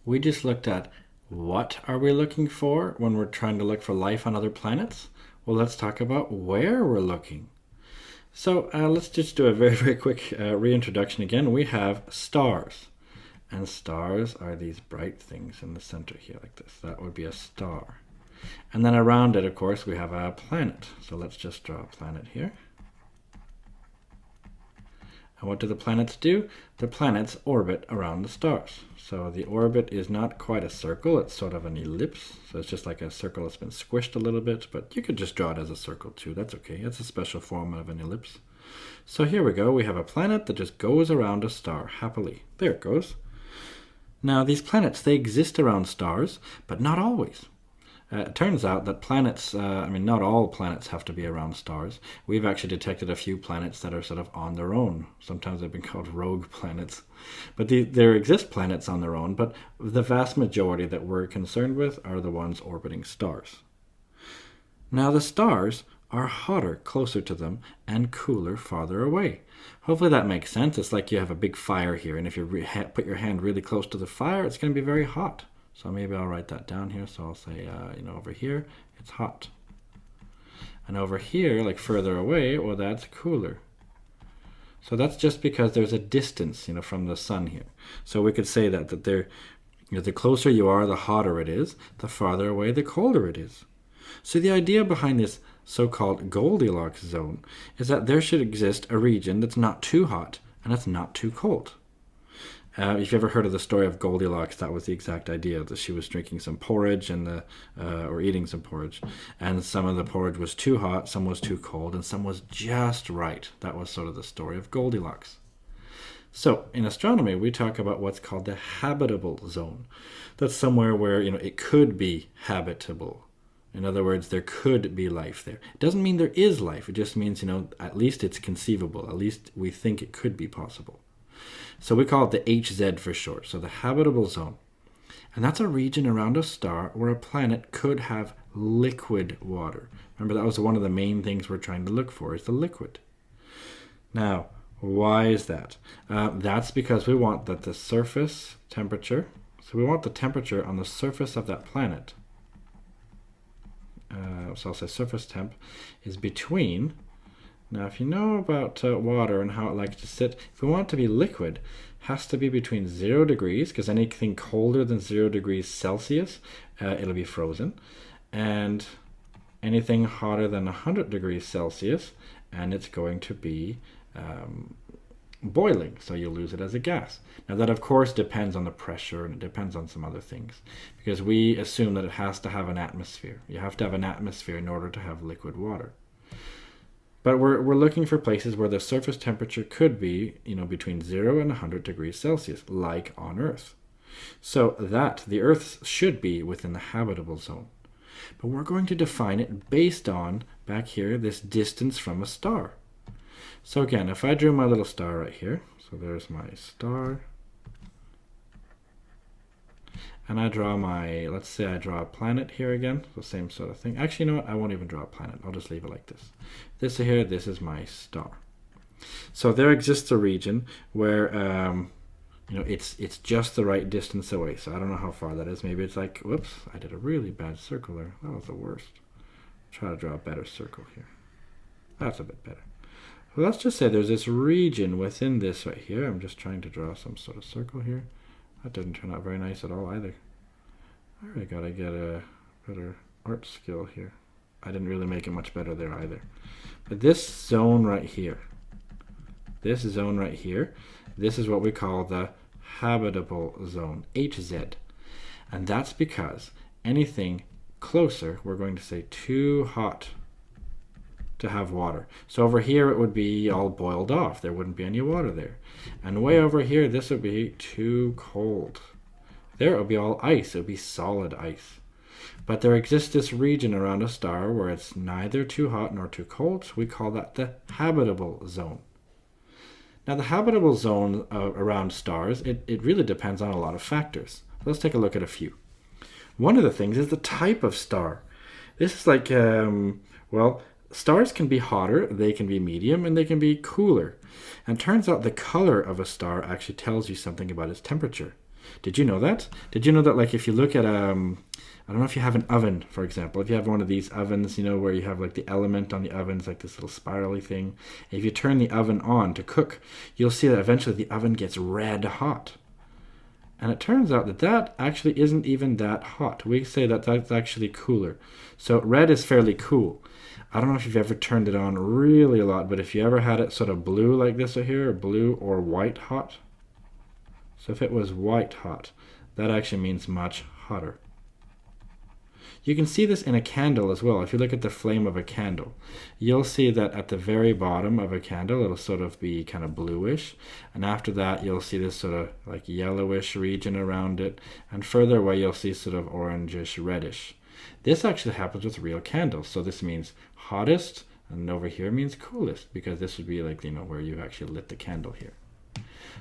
We just looked at what are we looking for when we're trying to look for life on other planets? Well, let's talk about where we're looking. So let's just do a very, very quick reintroduction again. We have stars. And stars are these bright things in the center here like this. That would be a star. And then around it, of course, we have a planet. So let's just draw a planet here. And what do the planets do? The planets orbit around the stars. So the orbit is not quite a circle, it's sort of an ellipse. So it's just like a circle that's been squished a little bit, but you could just draw it as a circle too, that's okay. It's a special form of an ellipse. So here we go, we have a planet that just goes around a star happily. There it goes. Now these planets, they exist around stars, but not always. It turns out that planets, not all planets have to be around stars. We've actually detected a few planets that are sort of on their own. Sometimes they've been called rogue planets. But there exist planets on their own, but the vast majority that we're concerned with are the ones orbiting stars. Now the stars are hotter closer to them and cooler farther away. Hopefully that makes sense. It's like you have a big fire here, and if you put your hand really close to the fire, it's going to be very hot. So maybe I'll write that down here. So I'll say, over here, it's hot. And over here, like further away, well, that's cooler. So that's just because there's a distance, from the sun here. So we could say that the closer you are, the hotter it is. The farther away, the colder it is. So the idea behind this so-called Goldilocks zone is that there should exist a region that's not too hot and it's not too cold. If you've ever heard of the story of Goldilocks, that was the exact idea, that she was drinking some porridge or eating some porridge, and some of the porridge was too hot, some was too cold, and some was just right. That was sort of the story of Goldilocks. So in astronomy, we talk about what's called the habitable zone. That's somewhere where it could be habitable. In other words, there could be life there. It doesn't mean there is life. It just means, at least it's conceivable. At least we think it could be possible. So we call it the HZ for short, so the habitable zone. And that's a region around a star where a planet could have liquid water. Remember, that was one of the main things we're trying to look for, is the liquid. Now, why is that? That's because we want that the surface temperature, so we want the temperature on the surface of that planet, so I'll say surface temp, is between. Now, if you know about water and how it likes to sit, if we want it to be liquid, it has to be between 0 degrees, because anything colder than 0 degrees Celsius, it'll be frozen. And anything hotter than 100 degrees Celsius, and it's going to be boiling, so you'll lose it as a gas. Now, that, of course, depends on the pressure, and it depends on some other things, because we assume that it has to have an atmosphere. You have to have an atmosphere in order to have liquid water. But we're looking for places where the surface temperature could be, between 0 and 100 degrees Celsius, like on Earth. So that the Earth should be within the habitable zone. But we're going to define it based on, back here, this distance from a star. So again, if I drew my little star right here, so there's my star, and I draw let's say I draw a planet here again, the same sort of thing. Actually, you know what? I won't even draw a planet. I'll just leave it like this. This here, this is my star. So there exists a region where, it's just the right distance away. So I don't know how far that is. Maybe it's like, whoops, I did a really bad circle there. That was the worst. Try to draw a better circle here. That's a bit better. Well, let's just say there's this region within this right here. I'm just trying to draw some sort of circle here. That didn't turn out very nice at all either. I really gotta get a better art skill here. I didn't really make it much better there either. But this zone right here, this is what we call the habitable zone, HZ. And that's because anything closer, we're going to say too hot to have water. So over here it would be all boiled off. There wouldn't be any water there. And way over here, this would be too cold. There it would be all ice. It would be solid ice. But there exists this region around a star where it's neither too hot nor too cold. So we call that the habitable zone. Now the habitable zone around stars, it really depends on a lot of factors. Let's take a look at a few. One of the things is the type of star. This is like, stars can be hotter, they can be medium, and they can be cooler. And it turns out the color of a star actually tells you something about its temperature. Did you know that? Did you know that, like, if you look at I don't know if you have an oven, for example. If you have one of these ovens, you know, where you have like the element on the oven, it's like this little spirally thing. If you turn the oven on to cook, you'll see that eventually the oven gets red hot. And it turns out that that actually isn't even that hot. We say that that's actually cooler. So red is fairly cool. I don't know if you've ever turned it on really a lot, but if you ever had it sort of blue like this right here, or blue or white hot. So if it was white hot, that actually means much hotter. You can see this in a candle as well. If you look at the flame of a candle, you'll see that at the very bottom of a candle, it'll sort of be kind of bluish. And after that, you'll see this sort of like yellowish region around it. And further away, you'll see sort of orangish, reddish. This actually happens with real candles. So this means hottest, and over here means coolest, because this would be like, you know, where you actually lit the candle here.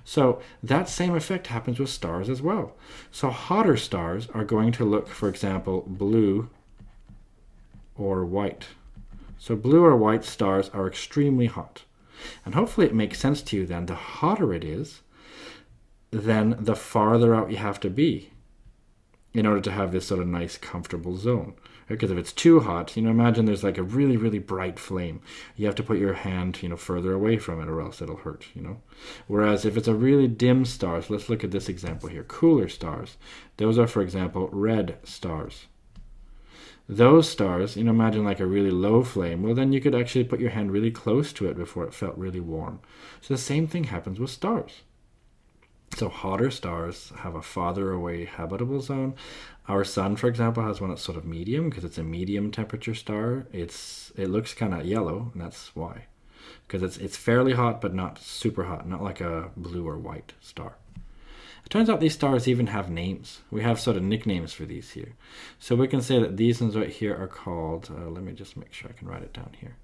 So that same effect happens with stars as well. So hotter stars are going to look, for example, blue or white. So blue or white stars are extremely hot. And hopefully it makes sense to you then. The hotter it is, then the farther out you have to be in order to have this sort of nice, comfortable zone. Because if it's too hot, you know, imagine there's like a really, really bright flame. You have to put your hand, you know, further away from it, or else it'll hurt, you know. Whereas if it's a really dim star, so let's look at this example here, cooler stars. Those are, for example, red stars. Those stars, you know, imagine like a really low flame. Well, then you could actually put your hand really close to it before it felt really warm. So the same thing happens with stars. So hotter stars have a farther away habitable zone. Our sun, for example, has one that's sort of medium because it's a medium temperature star. It looks kind of yellow, and that's why. Because it's fairly hot, but not super hot, not like a blue or white star. It turns out these stars even have names. We have sort of nicknames for these here. So we can say that these ones right here are called, let me just make sure I can write it down here.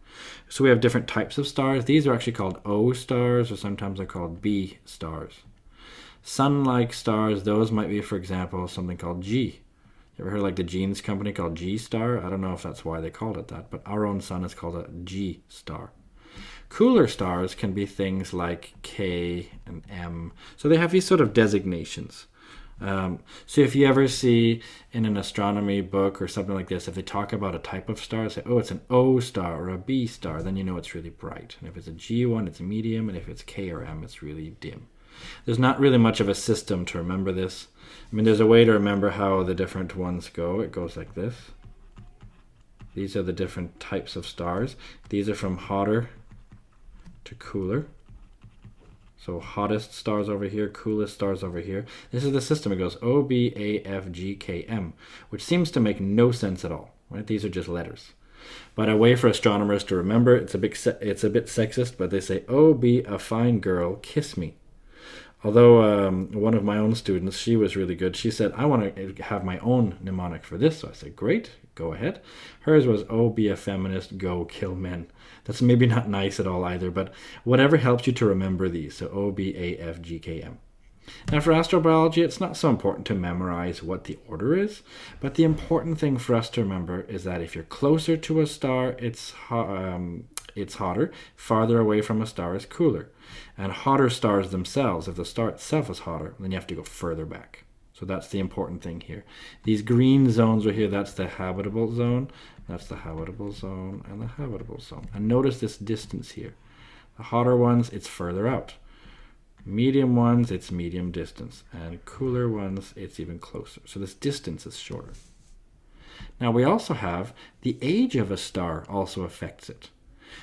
So we have different types of stars. These are actually called O stars, or sometimes they're called B stars. Sun-like stars, those might be, for example, something called G. You ever heard like the jeans company called G star? I don't know if that's why they called it that, but our own sun is called a G star. Cooler stars can be things like K and M. So they have these sort of designations. So if you ever see in an astronomy book or something like this, if they talk about a type of star, say, oh, it's an O star or a B star, then you know it's really bright. And if it's a G one, it's medium, and if it's K or M, it's really dim. There's not really much of a system to remember this. I mean, there's a way to remember how the different ones go. It goes like this. These are the different types of stars. These are from hotter to cooler. So hottest stars over here, coolest stars over here. This is the system. It goes O, B, A, F, G, K, M, which seems to make no sense at all. Right? These are just letters. But a way for astronomers to remember, it's a bit sexist, but they say, oh, be a fine girl, kiss me. Although one of my own students, she was really good. She said, I want to have my own mnemonic for this. So I said, great, go ahead. Hers was, oh, be a feminist, go kill men. That's maybe not nice at all either, but whatever helps you to remember these. So O, B, A, F, G, K, M. Now for astrobiology, it's not so important to memorize what the order is, but the important thing for us to remember is that if you're closer to a star, it's hotter. Farther away from a star is cooler. And hotter stars themselves, if the star itself is hotter, then you have to go further back. So that's the important thing here. These green zones right here, that's the habitable zone. That's the habitable zone and the habitable zone. And notice this distance here. The hotter ones, it's further out. Medium ones, it's medium distance. And cooler ones, it's even closer. So this distance is shorter. Now we also have the age of a star also affects it.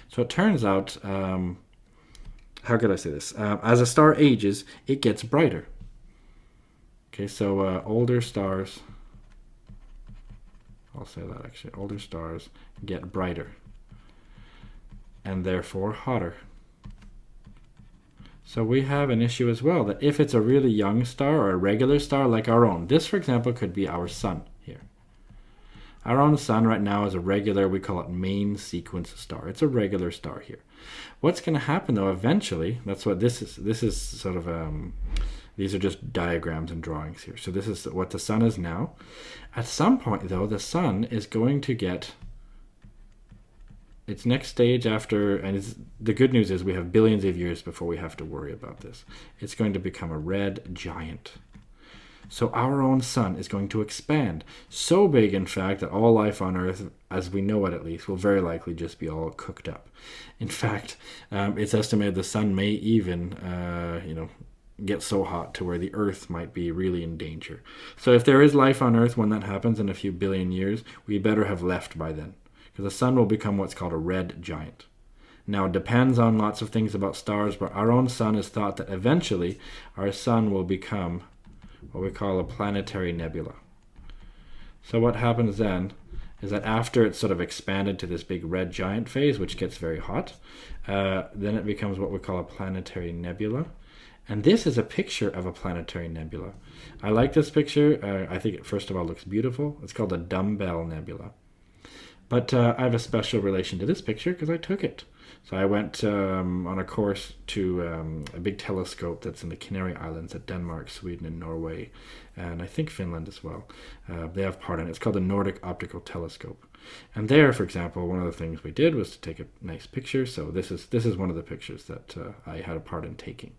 So it turns out, how could I say this? As a star ages, it gets brighter. Okay, so older stars, I'll say that actually, older stars get brighter and therefore hotter. So we have an issue as well, that if it's a really young star or a regular star like our own, this for example could be our sun here. Our own sun right now is a regular, we call it main sequence star. It's a regular star here. What's going to happen though eventually, that's what this is. This is sort of, these are just diagrams and drawings here. So this is what the sun is now. At some point though, the sun is going to get its next stage after, and the good news is we have billions of years before we have to worry about this. It's going to become a red giant. So our own sun is going to expand. So big, in fact, that all life on Earth, as we know it at least, will very likely just be all cooked up. In fact, it's estimated the sun may even, get so hot to where the Earth might be really in danger. So if there is life on Earth when that happens in a few billion years, we better have left by then, because the sun will become what's called a red giant. Now, it depends on lots of things about stars, but our own sun is thought that eventually our sun will become what we call a planetary nebula. So what happens then is that after it's sort of expanded to this big red giant phase, which gets very hot, then it becomes what we call a planetary nebula. And this is a picture of a planetary nebula. I like this picture. I think it, first of all, looks beautiful. It's called a dumbbell nebula. But I have a special relation to this picture because I took it. So I went on a course to a big telescope that's in the Canary Islands at Denmark, Sweden, and Norway, and I think Finland as well. They have part in it. It's called the Nordic Optical Telescope. And there, for example, one of the things we did was to take a nice picture. So this is one of the pictures that I had a part in taking.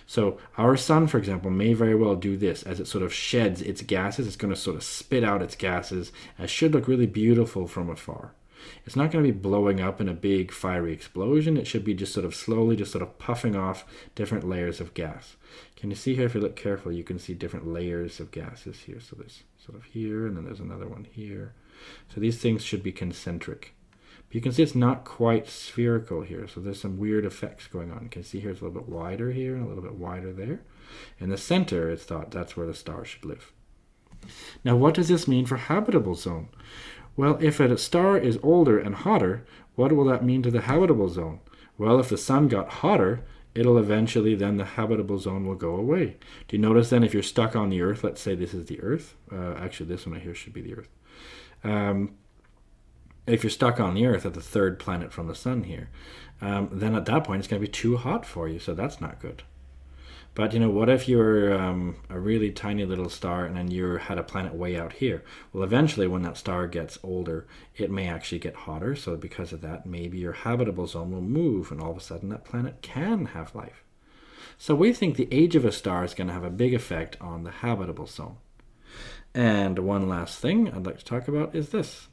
So our sun, for example, may very well do this. As it sort of sheds its gases, it's going to sort of spit out its gases. And it should look really beautiful from afar. It's not going to be blowing up in a big fiery explosion. It should be just sort of slowly, just sort of puffing off different layers of gas. Can you see here, if you look carefully, you can see different layers of gases here. So there's sort of here, and then there's another one here. So these things should be concentric. But you can see it's not quite spherical here. So there's some weird effects going on. You can see here it's a little bit wider here and a little bit wider there. In the center, it's thought that's where the star should live. Now, what does this mean for habitable zone? Well, if a star is older and hotter, what will that mean to the habitable zone? Well, if the sun got hotter, it'll eventually, then the habitable zone will go away. Do you notice then if you're stuck on the Earth, let's say this is the Earth. Actually, this one right here should be the Earth. If you're stuck on the Earth at the third planet from the sun here, then at that point it's going to be too hot for you, so that's not good. But, what if you're a really tiny little star and then you had a planet way out here? Well, eventually when that star gets older, it may actually get hotter. So because of that, maybe your habitable zone will move and all of a sudden that planet can have life. So we think the age of a star is going to have a big effect on the habitable zone. And one last thing I'd like to talk about is this,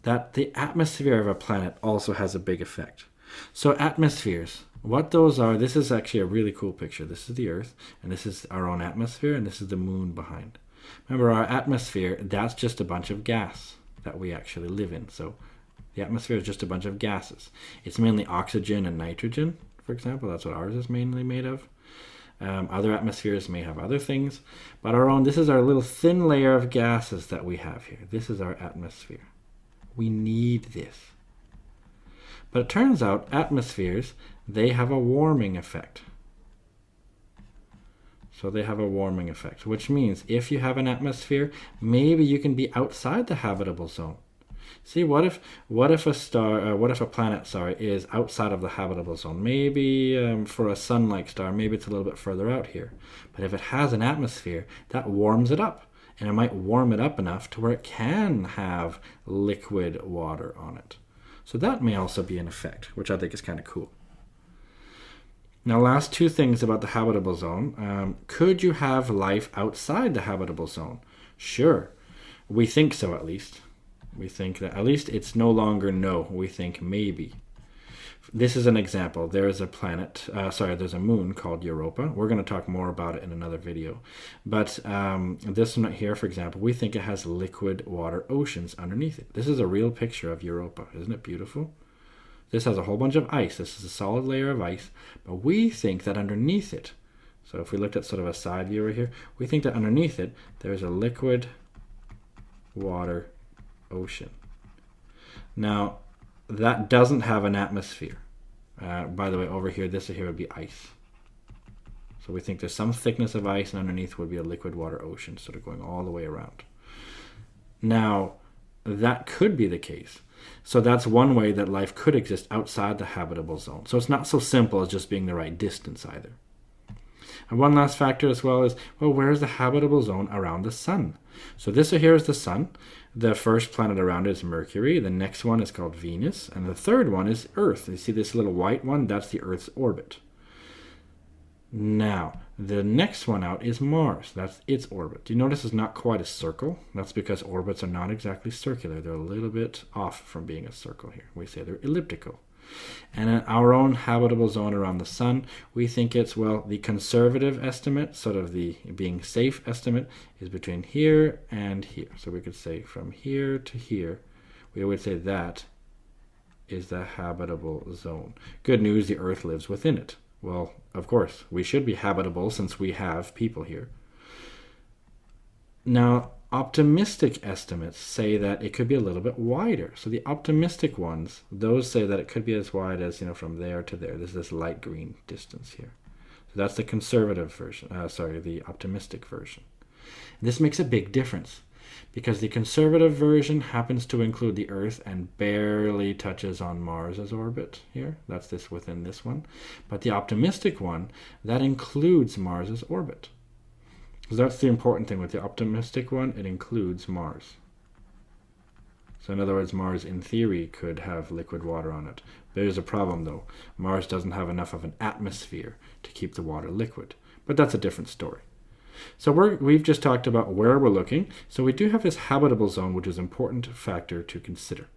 that the atmosphere of a planet also has a big effect. So atmospheres, what those are, this is actually a really cool picture. This is the Earth, and this is our own atmosphere, and this is the moon behind. Remember, our atmosphere, that's just a bunch of gas that we actually live in. So the atmosphere is just a bunch of gases. It's mainly oxygen and nitrogen, for example. That's what ours is mainly made of. Other atmospheres may have other things, but our own, this is our little thin layer of gases that we have here. This is our atmosphere. We need this. But it turns out atmospheres, they have a warming effect. So they have a warming effect, which means if you have an atmosphere, maybe you can be outside the habitable zone. See, what if a planet is outside of the habitable zone? Maybe for a sun-like star, maybe it's a little bit further out here. But if it has an atmosphere, that warms it up. And it might warm it up enough to where it can have liquid water on it. So that may also be an effect, which I think is kind of cool. Now, last two things about the habitable zone. Could you have life outside the habitable zone? Sure. We think so, at least. We think that at least it's no longer no. We think maybe. This is an example. There is a there's a moon called Europa. We're going to talk more about it in another video. But this one right here, for example, we think it has liquid water oceans underneath it. This is a real picture of Europa. Isn't it beautiful? This has a whole bunch of ice. This is a solid layer of ice. But we think that underneath it, so if we looked at sort of a side view right here, we think that underneath it, there's a liquid water ocean. Now, that doesn't have an atmosphere. By the way, over here, this here would be ice. So we think there's some thickness of ice, and underneath would be a liquid water ocean, sort of going all the way around. Now, that could be the case. So that's one way that life could exist outside the habitable zone. So it's not so simple as just being the right distance either. And one last factor as well is, well, where's the habitable zone around the sun? So this here is the sun. The first planet around it is Mercury. The next one is called Venus. And the third one is Earth. You see this little white one? That's the Earth's orbit. Now, the next one out is Mars. That's its orbit. Do you notice it's not quite a circle? That's because orbits are not exactly circular. They're a little bit off from being a circle here. We say they're elliptical. And in our own habitable zone around the sun, we think it's, well, the conservative estimate, sort of the being safe estimate, is between here and here. So we could say from here to here, we would say that is the habitable zone. Good news, the Earth lives within it. Well, of course, we should be habitable since we have people here. Now, optimistic estimates say that it could be a little bit wider. So the optimistic ones, those say that it could be as wide as, from there to there. There's this light green distance here. So that's the conservative version, the optimistic version. This makes a big difference because the conservative version happens to include the Earth and barely touches on Mars's orbit here. That's this within this one. But the optimistic one, that includes Mars's orbit. So that's the important thing with the optimistic one, it includes Mars. So in other words, Mars in theory could have liquid water on it. There's a problem though. Mars doesn't have enough of an atmosphere to keep the water liquid. But that's a different story. So we've just talked about where we're looking. So we do have this habitable zone, which is an important factor to consider.